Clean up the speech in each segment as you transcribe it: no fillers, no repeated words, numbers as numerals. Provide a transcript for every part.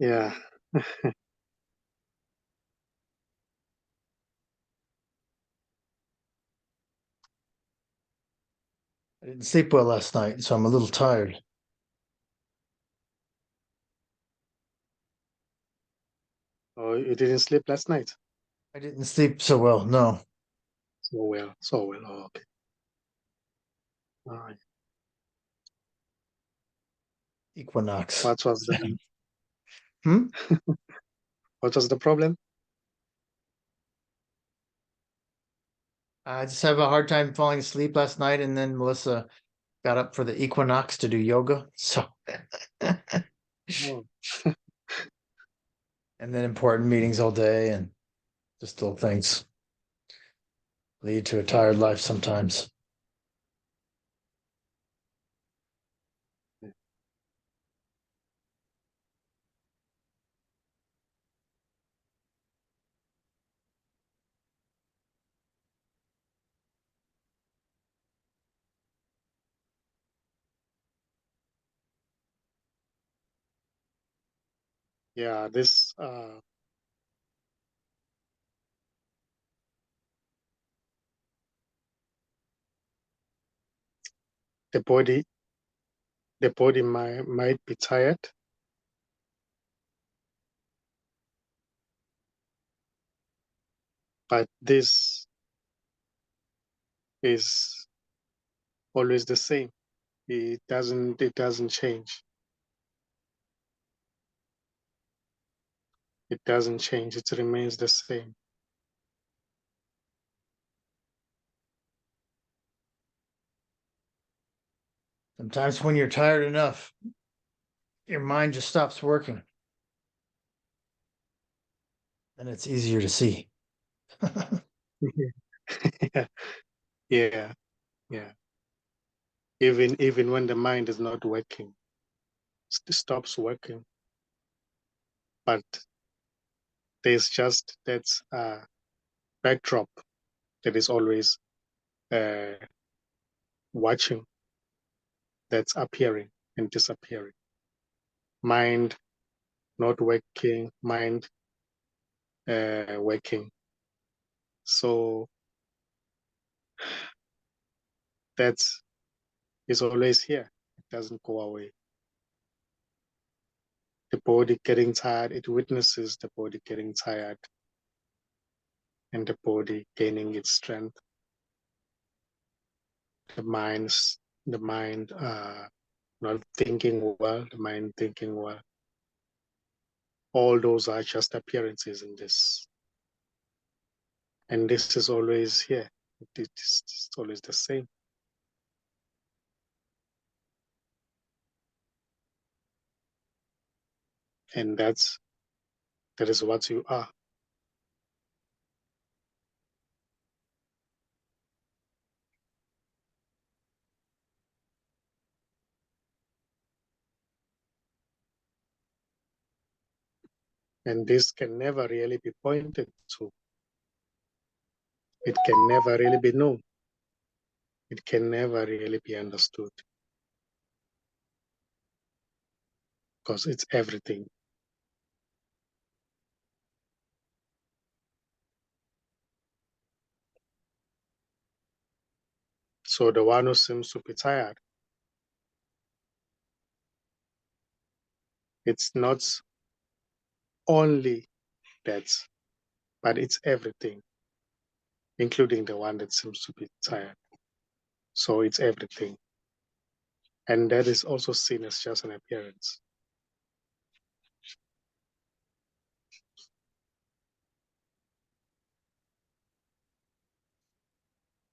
Yeah. I didn't sleep well last night, so I'm a little tired. Oh, you didn't sleep last night? I didn't sleep so well, no. So well, so well. Oh, okay. All right. Equinox. What was the Hmm? what was the problem? I just have a hard time falling asleep last night, and then Melissa got up for the equinox to do yoga. So, Oh, and then important meetings all day, and just little things lead to a tired life sometimes. yeah. This the body might be tired, but this is always the same. It doesn't change. It doesn't change. It remains the same. Sometimes when you're tired enough, your mind just stops working, and it's easier to see. yeah, yeah, yeah. Even when the mind is not working, it stops working. But there's just that backdrop that is always uh, watching, that's appearing and disappearing. Mind not working, mind working. So that is always here. It doesn't go away. The body getting tired, it witnesses the body getting tired and the body gaining its strength. The mind not thinking well, the mind thinking well. All those are just appearances in this. And this is always here. It's always the same. And that is what you are. And this can never really be pointed to. It can never really be known. It can never really be understood because it's everything. So the one who seems to be tired, it's not only that, but it's everything, including the one that seems to be tired. So it's everything. And that is also seen as just an appearance.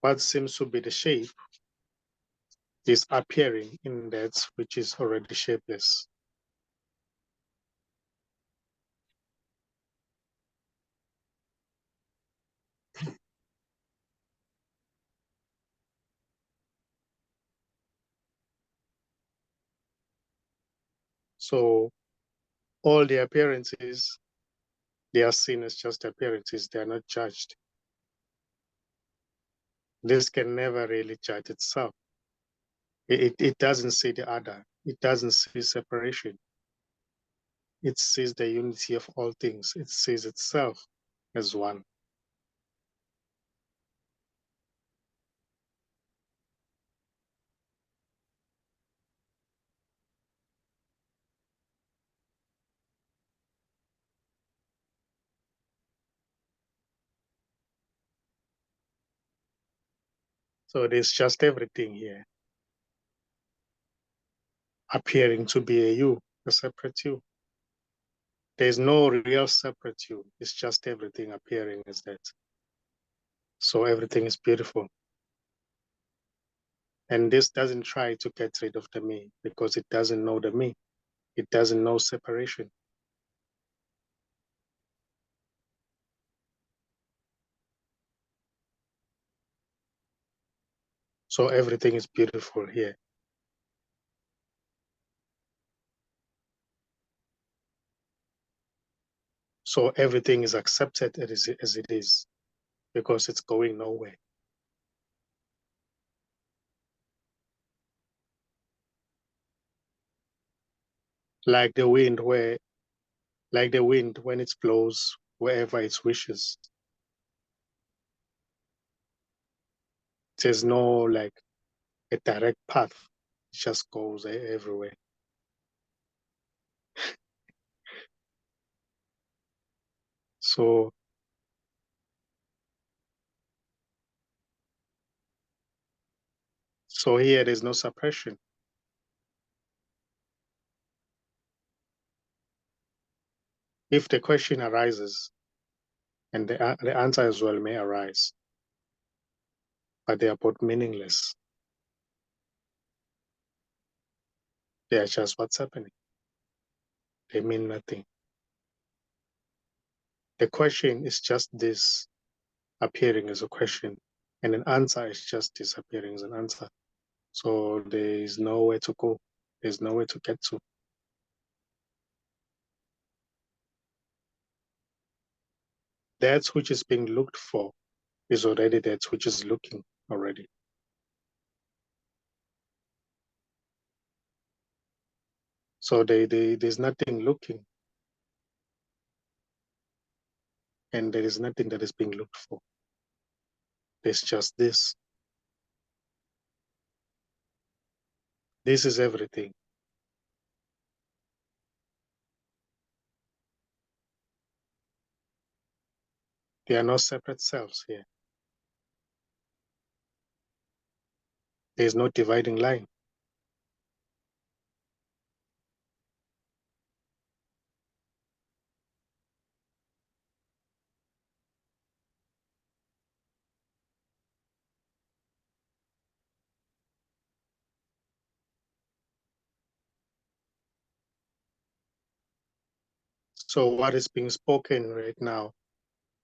What seems to be the shape is appearing in that which is already shapeless. So all the appearances, they are seen as just appearances. They are not judged. This can never really judge itself. It doesn't see the other. It doesn't see separation. it sees the unity of all things. It sees itself as one. So there's just everything here appearing to be a you, a separate you. There's no real separate you. It's just everything appearing as that. So everything is beautiful. And this doesn't try to get rid of the me because it doesn't know the me. It doesn't know separation. So everything is beautiful here. So everything is accepted as it is because it's going nowhere. Like the wind when it blows wherever it wishes. There's no like a direct path. It just goes everywhere. So here there's no suppression. If the question arises, and the answer as well may arise, but they are both meaningless. They are just what's happening. They mean nothing. The question is just this appearing as a question, and an answer is just disappearing as an answer. So there is nowhere to go. There's nowhere to get to. That which is being looked for is already that which is looking already. So there's nothing looking, and there is nothing that is being looked for. There's just this. This is everything. There are no separate selves here. There's no dividing line. So what is being spoken right now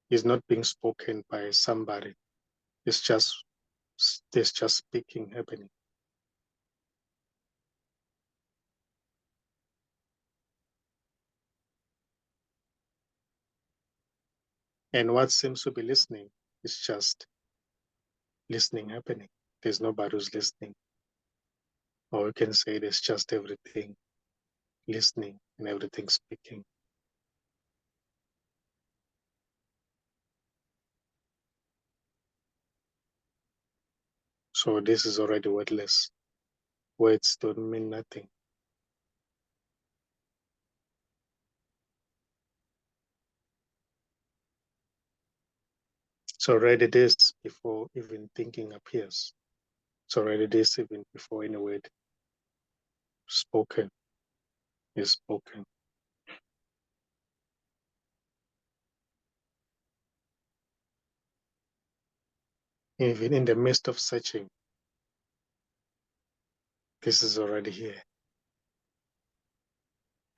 is not being spoken by somebody. It's just there's just speaking happening. And what seems to be listening is just listening happening. There's nobody who's listening. Or you can say there's just everything listening and everything speaking. So this is already wordless. Words don't mean nothing. It's already this before even thinking appears. It's already this even before any word spoken is spoken. Even in the midst of searching, this is already here,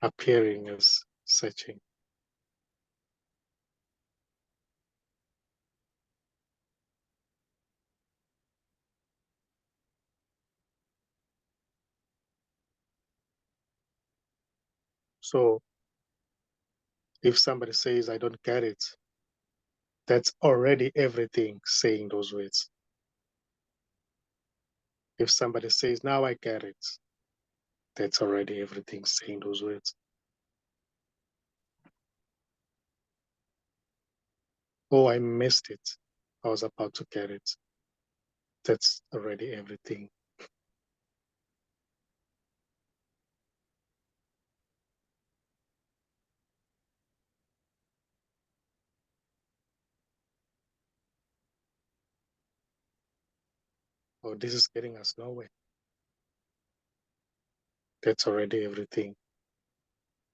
appearing as searching. So if somebody says, I don't get it, that's already everything saying those words. If somebody says, now I get it, that's already everything saying those words. Oh, I missed it. I was about to get it. That's already everything. Oh, this is getting us nowhere. That's already everything.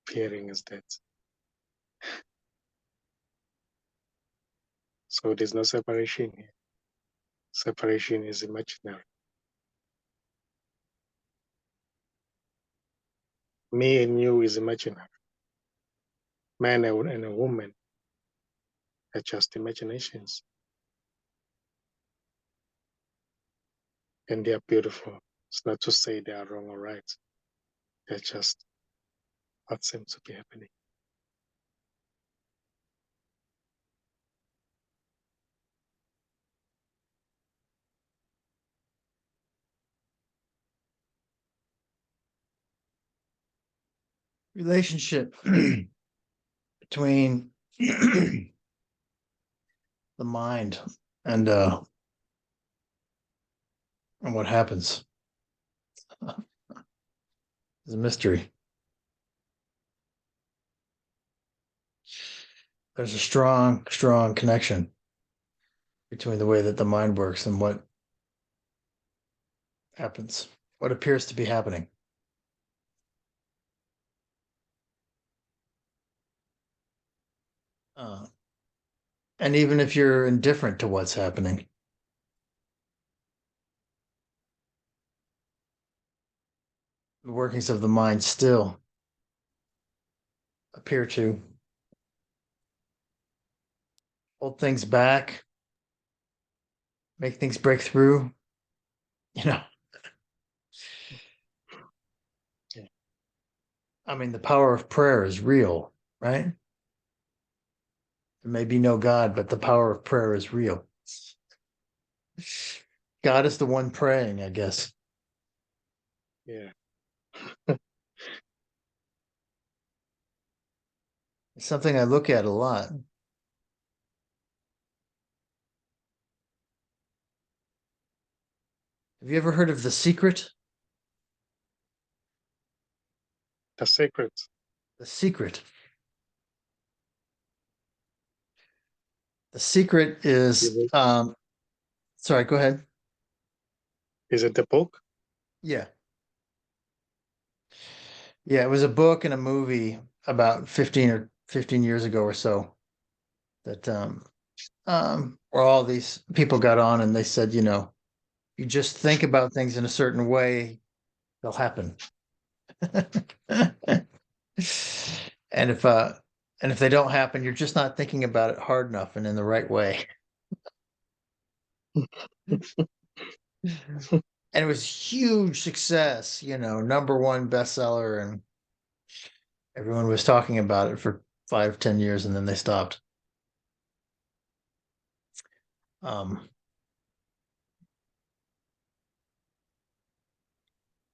Appearing is that. So there's no separation here. Separation is imaginary. Me and you is imaginary. Man and a woman are just imaginations. And they are beautiful. It's not to say they are wrong or right. They're just what seems to be happening. Relationship between the mind and what happens is a mystery. There's a strong connection between the way that the mind works and what happens, what appears to be happening. And even if you're indifferent to what's happening, the workings of the mind still appear to hold things back, make things break through, you know. Yeah. I mean, the power of prayer is real, right? There may be no God, but the power of prayer is real. God is the one praying, I guess. Yeah. It's something I look at a lot. Have you ever heard of The Secret? The secret. The Secret. The Secret is sorry, go ahead. Is it the book? Yeah. Yeah, it was a book and a movie about 15 years ago or so that where all these people got on and they said, you know, you just think about things in a certain way, they'll happen. And if they don't happen, you're just not thinking about it hard enough and in the right way. And it was huge success, you know, #1 bestseller, and everyone was talking about it for 5, 10 years, and then they stopped. Um,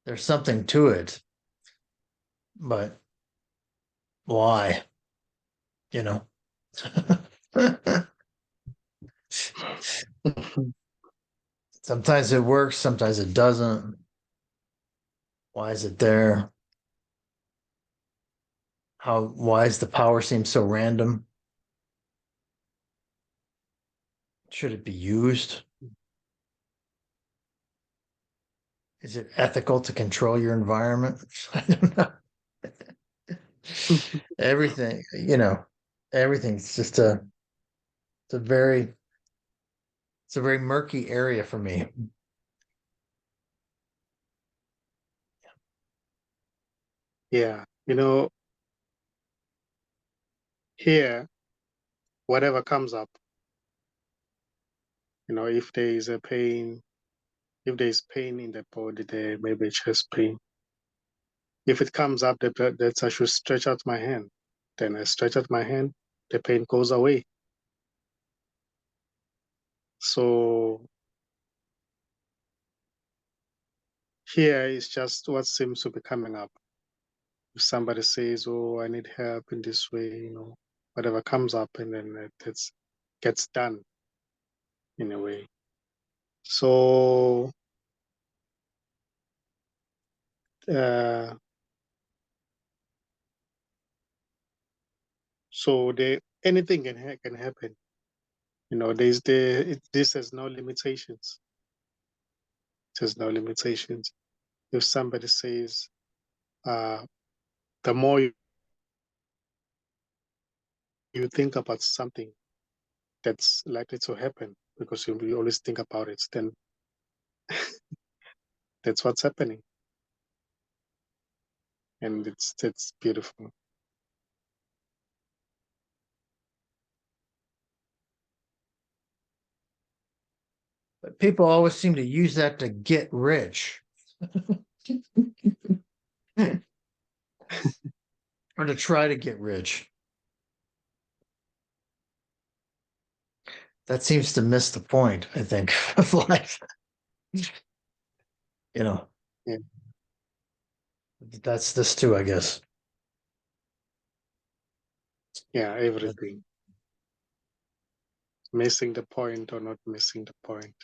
there's something to it, but why? You know. Sometimes it works, sometimes it doesn't. Why is it there? Why does the power seem so random? Should it be used? Is it ethical to control your environment? I don't know. Everything, you know, everything's just it's a very it's a very murky area for me. Yeah. You know, here, whatever comes up, you know, if there is a pain, if there is pain in the body, there may be chest pain. If it comes up, that I should stretch out my hand. Then I stretch out my hand, the pain goes away. So here is just what seems to be coming up. If somebody says, "Oh, I need help in this way," you know, whatever comes up, and then it's gets done in a way. So anything can happen. This has no limitations. It has no limitations. If somebody says, the more you think about something that's likely to happen because you always think about it, then that's what's happening. And it's beautiful. But people always seem to use that to get rich. Or to try to get rich. That seems to miss the point, I think, of life. Yeah. That's this too, I guess. Yeah, everything. Missing the point or not missing the point.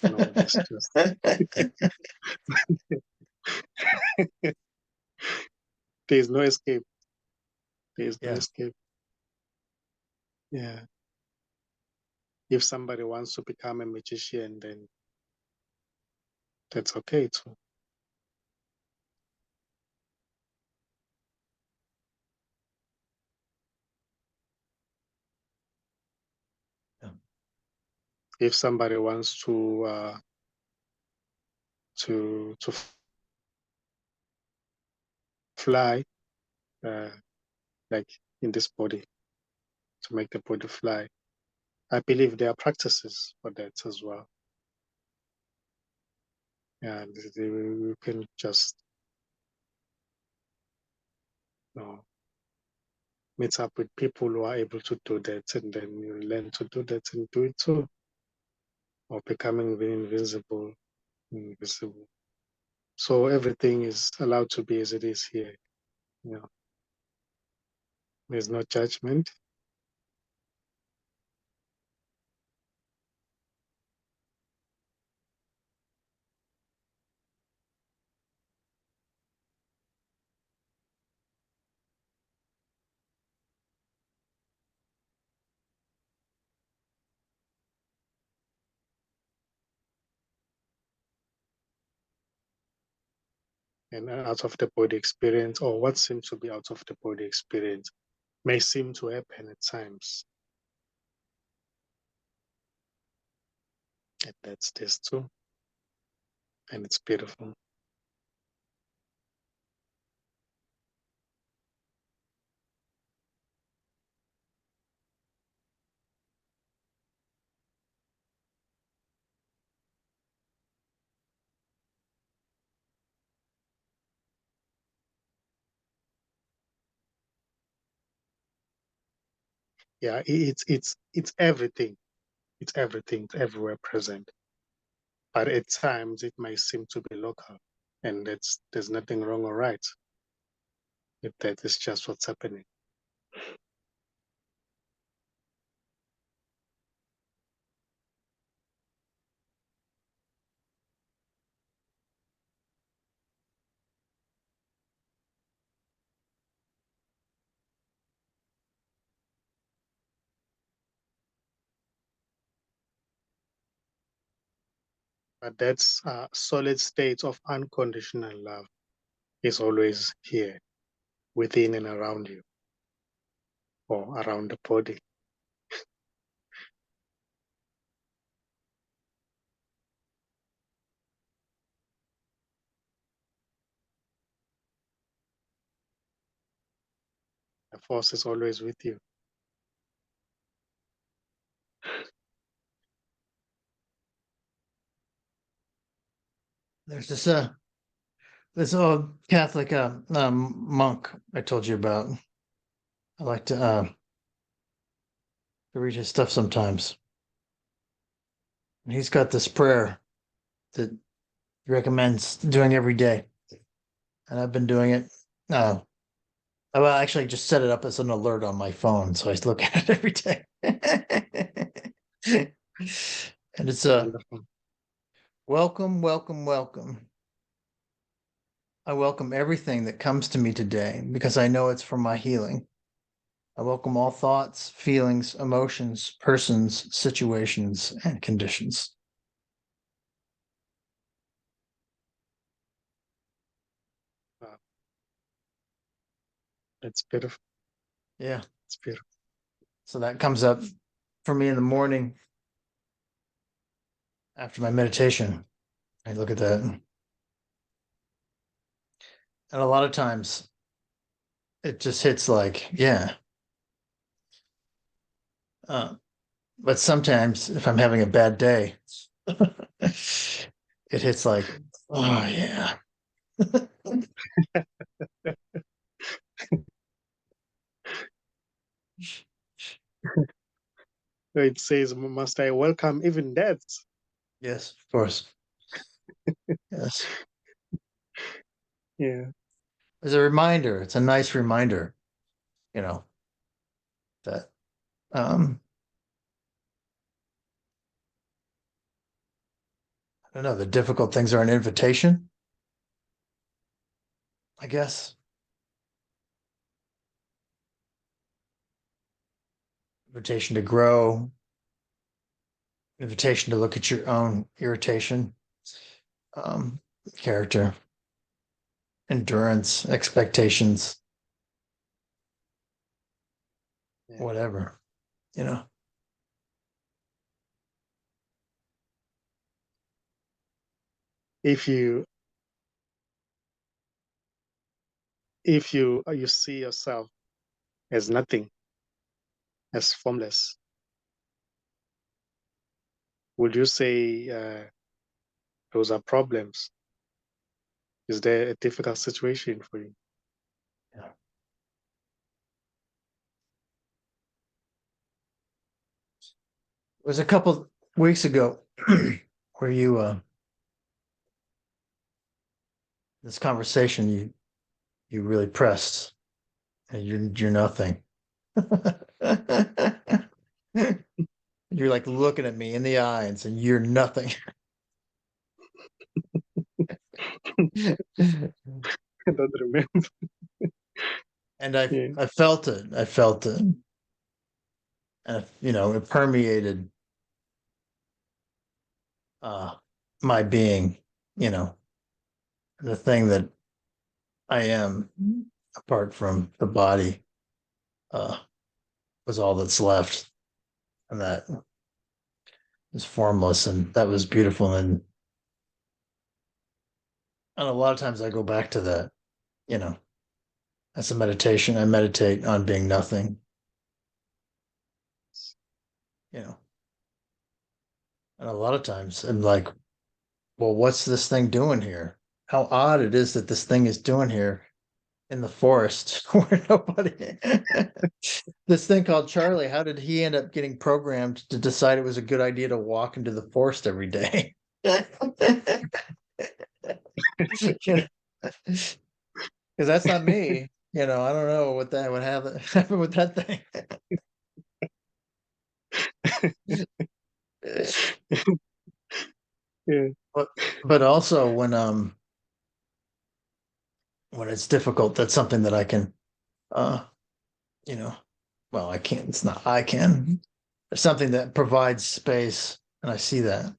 No, there's just there's no escape. There's no Yeah. escape. Yeah. If somebody wants to become a magician, then that's okay too. Yeah. If somebody wants to fly, like in this body, to make the body fly, I believe there are practices for that as well. And you can just meet up with people who are able to do that, and then you learn to do that and do it too, or becoming invisible. So everything is allowed to be as it is here. There's no judgment. And out of the body experience, or what seems to be out of the body experience, may seem to happen at times. And that's this too. And it's beautiful. Yeah, it's everything. It's everything. It's everywhere present. But at times it may seem to be local. And there's nothing wrong or right with that. It's just what's happening. But that's a solid state of unconditional love is always here, within and around you, or around the body. The force is always with you. There's this old Catholic monk I told you about. I like to read his stuff sometimes. And he's got this prayer that he recommends doing every day. And I've been doing it. I actually just set it up as an alert on my phone, so I look at it every day. And it's a Wonderful. welcome, welcome, welcome. I welcome everything that comes to me today because I know it's for my healing. I welcome all thoughts, feelings, emotions, persons, situations, and conditions. Wow. It's beautiful. Yeah. It's beautiful. So that comes up for me in the morning after my meditation. I look at that. And a lot of times it just hits like, yeah. But sometimes if I'm having a bad day, it hits like, oh, yeah. It says, must I welcome even deaths? Yes, of course. Yes. Yeah. As a reminder, it's a nice reminder, you know, that I don't know, the difficult things are an invitation, I guess. Invitation to grow, invitation to look at your own irritation, um, character, endurance, expectations, Yeah. whatever, you know. If you see yourself as nothing, as formless, would you say those are problems? Is there a difficult situation for you? Yeah. It was a couple weeks ago where you this conversation you really pressed and you're nothing. You're like looking at me in the eye and saying you're nothing. I don't remember. And Yeah. I felt it. I felt it. And you know, it permeated uh my being, you know, the thing that I am apart from the body uh was all that's left. And that was formless and that was beautiful. And a lot of times I go back to that, you know, as a meditation. I meditate on being nothing, you know. And a lot of times I'm like, well, what's this thing doing here? How odd it is that this thing is doing here in the forest where nobody this thing called Charlie, how did he end up getting programmed to decide it was a good idea to walk into the forest every day? Because that's not me. You know, I don't know what that would have happen with that thing. Yeah. but but also when it's difficult, that's something that I can you know, well, I can't, it's not I can. There's something that provides space, and I see that,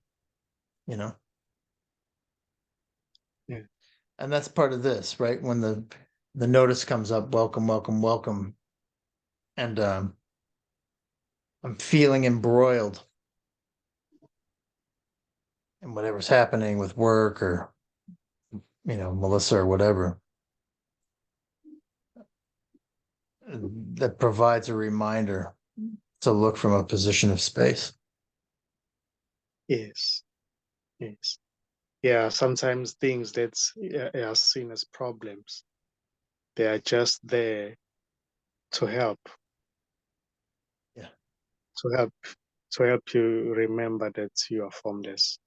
you know. Yeah. And that's part of this, right? When the notice comes up, welcome, welcome, welcome, and I'm feeling embroiled in whatever's happening with work or Melissa or whatever. That provides a reminder to look from a position of space. Yes. Yes. Yeah. Sometimes things that are seen as problems, they are just there to help, Yeah, to help, to help you remember that you are formless.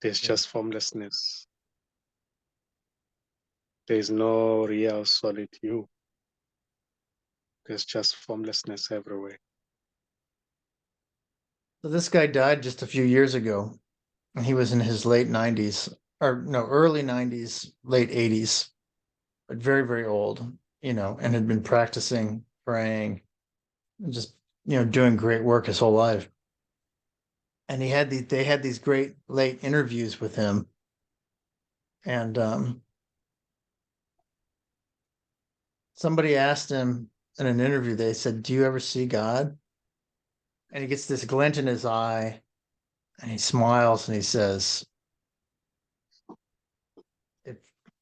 There's yeah. just formlessness. There's no real solid you. There's just formlessness everywhere. So this guy died just a few years ago, and he was in his late 90s, or no, early 90s, late 80s, but very, very old, and had been practicing, praying, and just, doing great work his whole life. And they had these great late interviews with him. And somebody asked him in an interview, they said, "Do you ever see God?" And he gets this glint in his eye and he smiles and he says, "If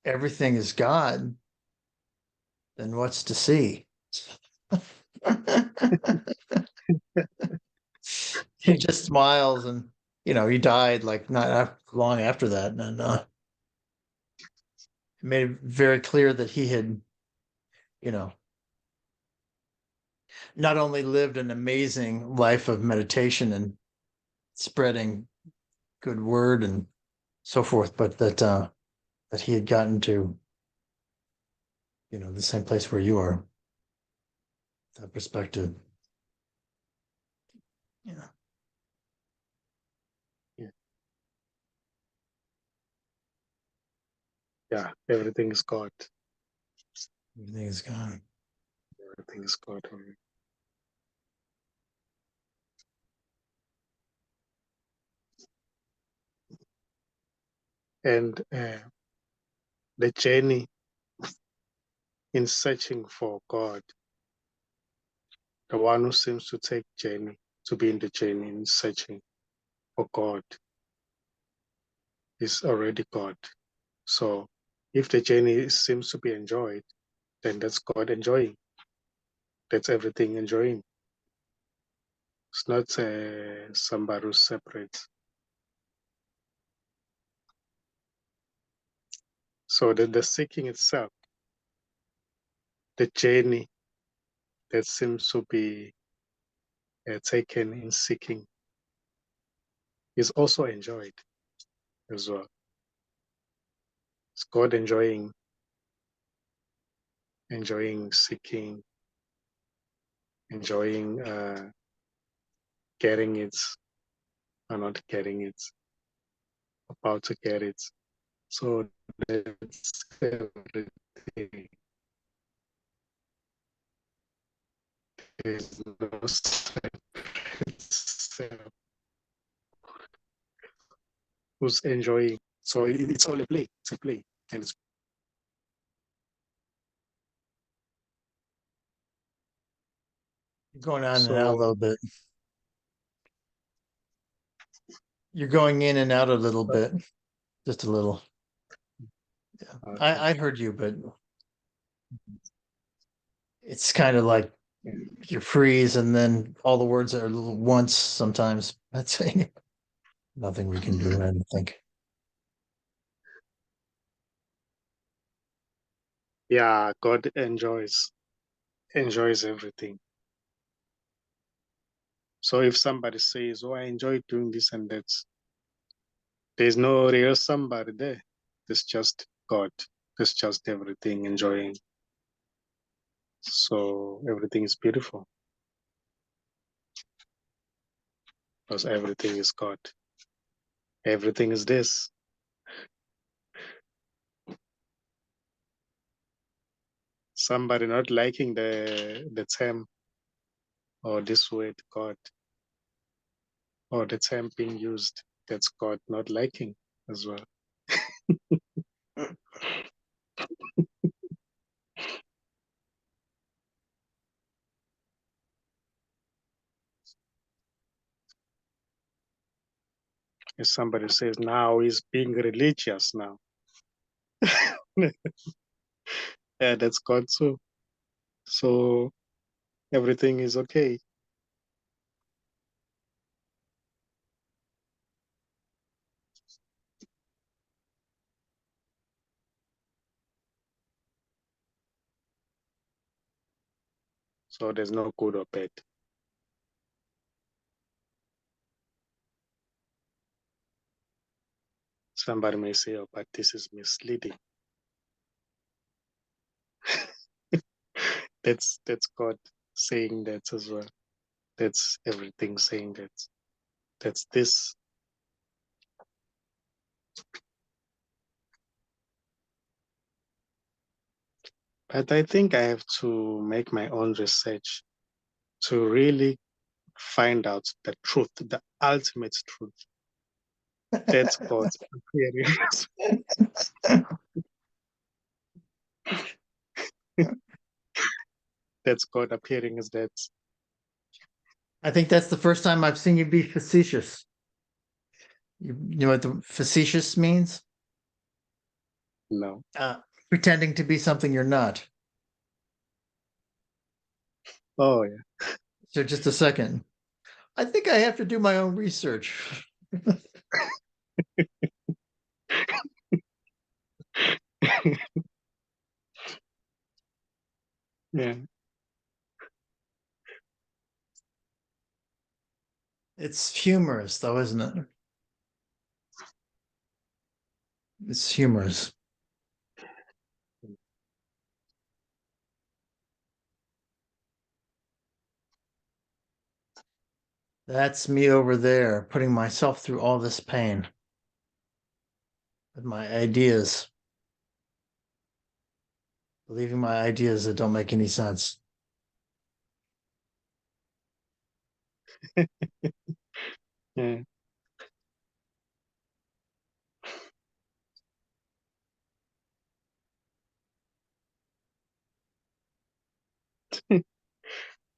everything is God, then what's to see?" He just smiles, and he died like not long after that, and it made it very clear that he had, you know, not only lived an amazing life of meditation and spreading good word and so forth, but that he had gotten to, the same place where you are. That perspective. Yeah. Yeah, everything is God. Everything is gone. Everything is God. And the journey in searching for God, the one who seems to take journey, to be in the journey in searching for God, is already God. So if the journey seems to be enjoyed, then that's God enjoying. That's everything enjoying. It's not somebody who's separate. So the seeking itself, the journey that seems to be taken in seeking, is also enjoyed as well. It's God enjoying seeking, enjoying getting it or not getting it, about to get it. So that's everything. There's no separate self who's enjoying. So it's all a play. It's a play. And it's You're going on and out a so little bit. You're going in and out a little bit, just a little. Yeah, okay. I heard you, but it's kind of like you freeze, and then all the words are a little once sometimes. That's nothing we can do, I don't think. Yeah, God enjoys everything. So if somebody says, "Oh, I enjoy doing this and that," there's no real somebody there. It's just God. It's just everything enjoying. So everything is beautiful because everything is God. Everything is this. Somebody not liking the term or this word God or the term being used, that's God not liking as well. If somebody says now he's being religious now, yeah, that's God too. So everything is okay. So there's no good or bad. Somebody may say, "Oh, but this is misleading." That's God saying that as well. That's everything saying that. that's this. But I think I have to make my own research to really find out the truth, the ultimate truth. That's God's appearance. That's God appearing as that. I think that's the first time I've seen you be facetious. You know what the facetious means? No. Pretending to be something you're not. Oh yeah. So just a second. I think I have to do my own research. Yeah. It's humorous, though, isn't it? It's humorous. That's me over there, putting myself through all this pain with my ideas, believing my ideas that don't make any sense. Yeah.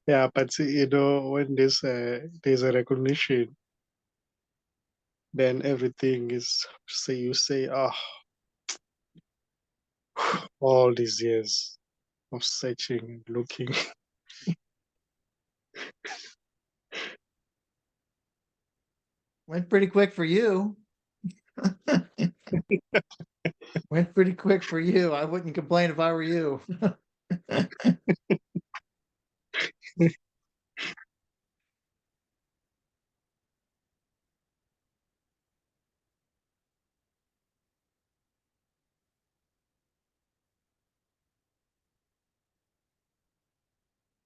Yeah, but you know, when there's a recognition, then everything is say you say, oh, all these years of searching and looking. Went pretty quick for you. Went pretty quick for you. I wouldn't complain if I were you.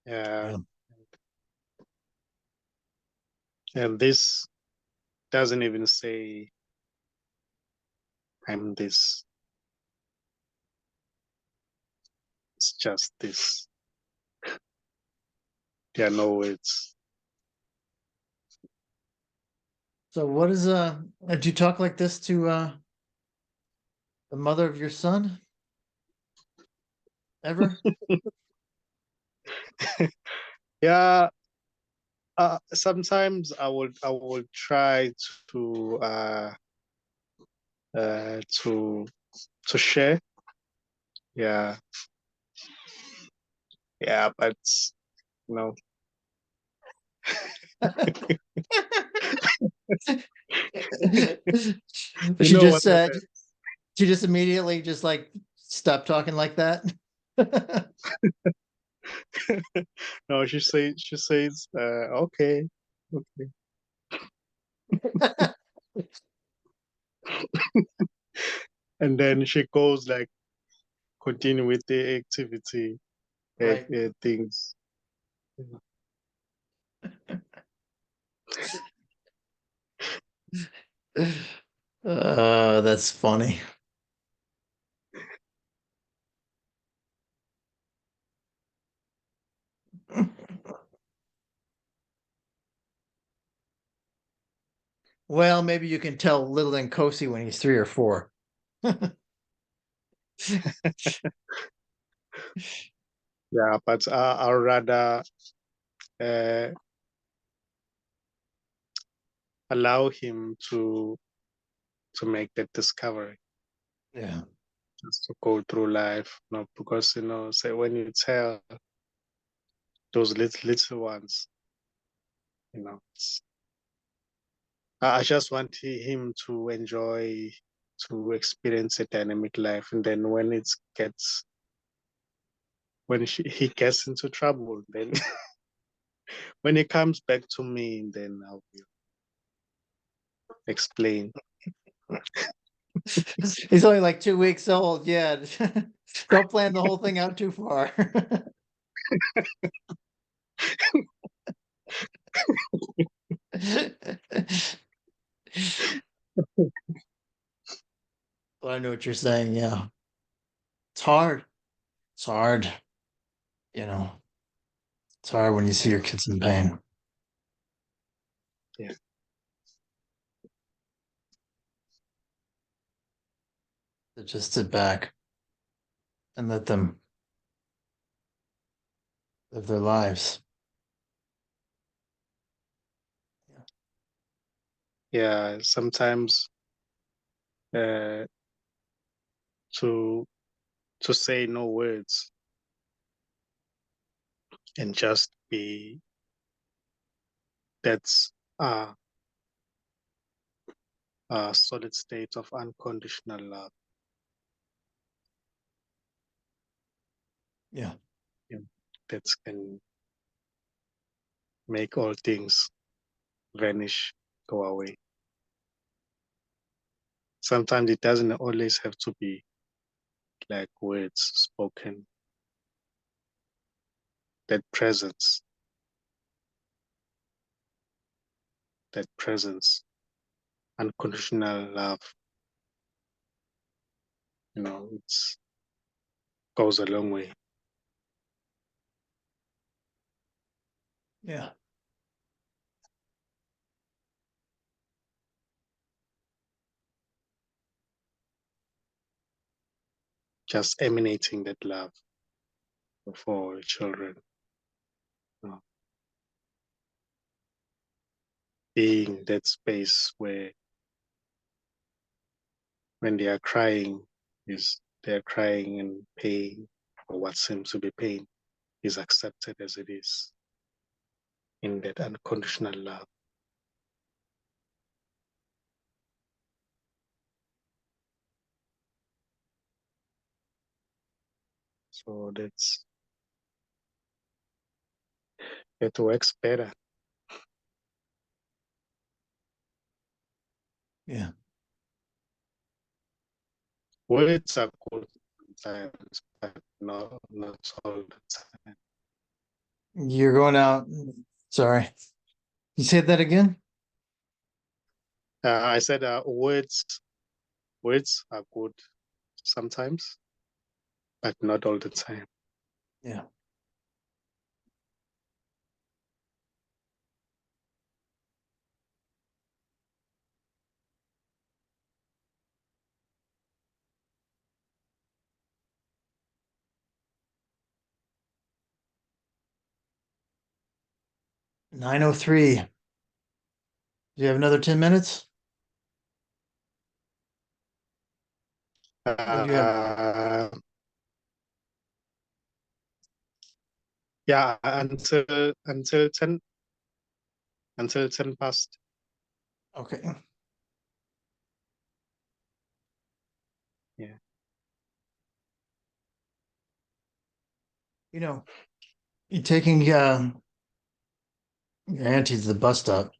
Yeah. Yeah. And this doesn't even say I'm this. It's just this. There are no words. So what is did you talk like this to the mother of your son? Ever? Yeah. Sometimes I would try to to share. Yeah. Yeah, but no. But You she know just what said happened? she just immediately just like stopped talking like that. No, she says, okay, okay. And then she goes like continue with the activity and Right. things. That's funny. Well, maybe you can tell little Nkosi when he's 3 or 4. Yeah, but I'll rather uh, allow him to make that discovery, Yeah. just to go through life, because say when you tell those little ones, it's, I just want him to enjoy, to experience a dynamic life, and then when he gets into trouble, then when he comes back to me, then I will explain. He's only like 2 weeks old. Yeah. Don't plan the whole thing out too far. Well, I know what you're saying. Yeah. It's hard. It's hard. You know, it's hard when you see your kids in pain. Yeah. To just sit back and let them live their lives. Yeah, sometimes uh, to say no words and just be, that's a solid state of unconditional love. Yeah. Yeah, that can make all things vanish, go away. Sometimes it doesn't always have to be like words spoken. That presence, unconditional love, it's goes a long way. Yeah. Just emanating that love for children, being that space where when they are crying, they're crying in pain, or what seems to be pain is accepted as it is in that unconditional love. So it works better. Yeah. Words are good sometimes, but not all the time. You're going out. Sorry. You said that again? I said words are good sometimes, but not all the time. Yeah. $9:03. Do you have another 10 minutes? Or do you have Uh, yeah, until 10 past. okay. Yeah. You know, you're taking your auntie to the bus stop.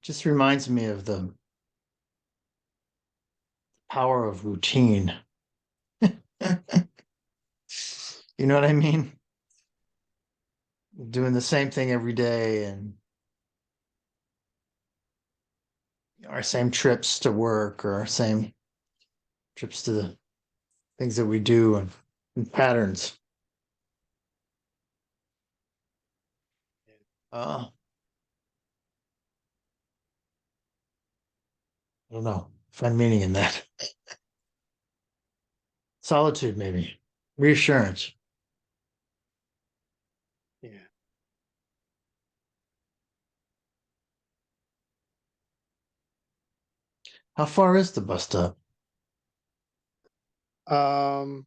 Just reminds me of the power of routine. You know what I mean? Doing the same thing every day and our same trips to work or our same trips to the things that we do and patterns. Uh, I don't know. Find meaning in that. Solitude, maybe. Reassurance. Yeah. How far is the bus stop? Um.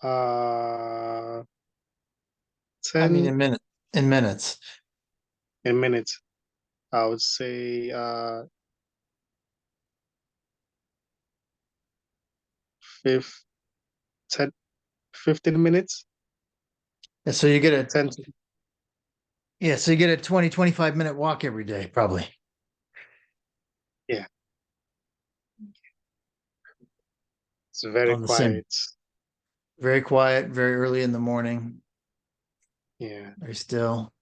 Uh. I mean, 10 in minutes. minutes. I would say 5, 10, 15 minutes. Yeah, so you get a 10. yeah, so you get a 20, 25-minute walk every day, probably. Yeah. It's very On the same, quiet. very quiet, very early in the morning, Yeah. very still.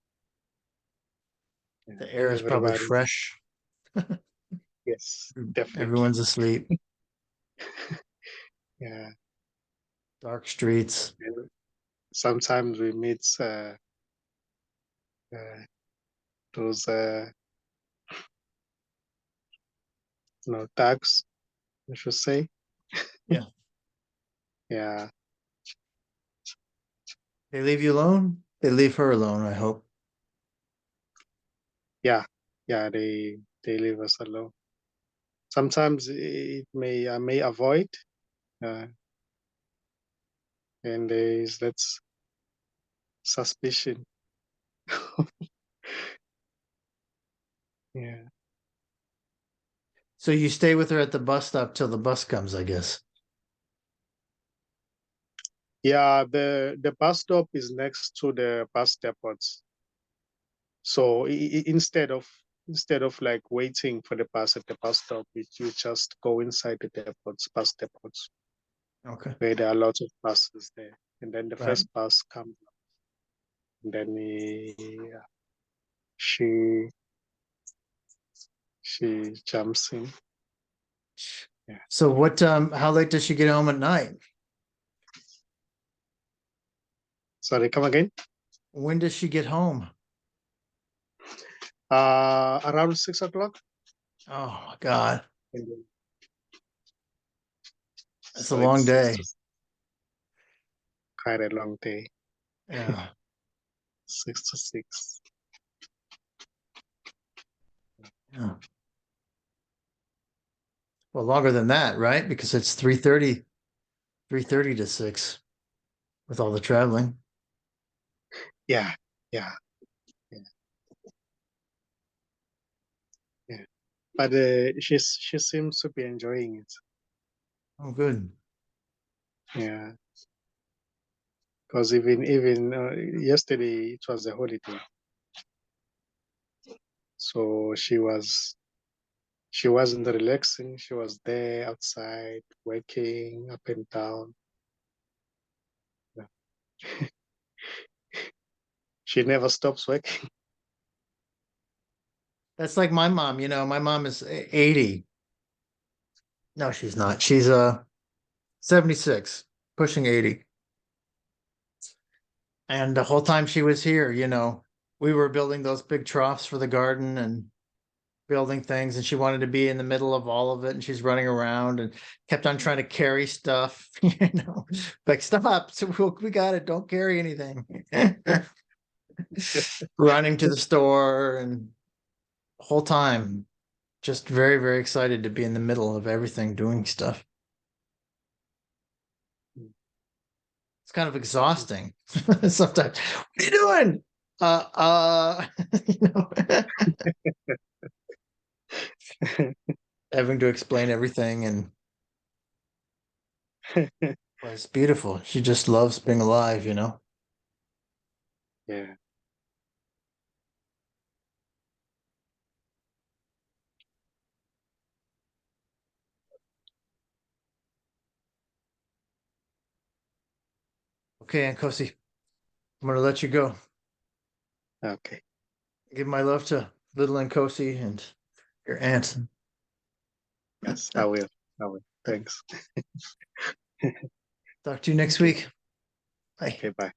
Yeah. The air is probably Everybody. fresh. Yes, definitely. Everyone's asleep. Yeah. Dark streets. And sometimes we meet those thugs, I should say. Yeah. Yeah. They leave you alone? They leave her alone, I hope. Yeah. Yeah. They leave us alone. Sometimes I may avoid, uh, and there's that suspicion. Yeah. So you stay with her at the bus stop till the bus comes, I guess. Yeah, the bus stop is next to the bus depots. So instead of like waiting for the bus at the bus stop, you just go inside the depots, bus depots, Okay. where there are lots of buses there, and then the Right. first bus comes, and then she she jumps in. Yeah. So what how late does she get home at night? Sorry, come again. When does she get home? Around 6 o'clock. Oh my God. And then- That's a So long it's day. quite a long day. Yeah. 6 to 6. Yeah. Well, longer than that, right? Because it's 3:30 to 6 with all the traveling. Yeah, yeah, yeah, yeah. But she seems to be enjoying it. Oh, good. Yeah, because even yesterday it was a holiday, so she wasn't relaxing. She was there outside working up and down. Yeah. She never stops working. That's like my mom, my mom is 80. No, she's not. She's 76, pushing 80. And the whole time she was here, we were building those big troughs for the garden and building things, and she wanted to be in the middle of all of it, and she's running around and kept on trying to carry stuff, like stop. So we got it. Don't carry anything. Running to the store and the whole time just very, very excited to be in the middle of everything doing stuff. It's kind of exhausting sometimes. What are you doing? You know, having to explain everything, and well, it's beautiful. She just loves being alive. Yeah. Okay, Aunt Kosi, I'm gonna let you go. Okay. Give my love to little Aunt Kosi and your aunt. Yes, I will. I will. Thanks. Talk to you next week. Bye. Okay. Bye.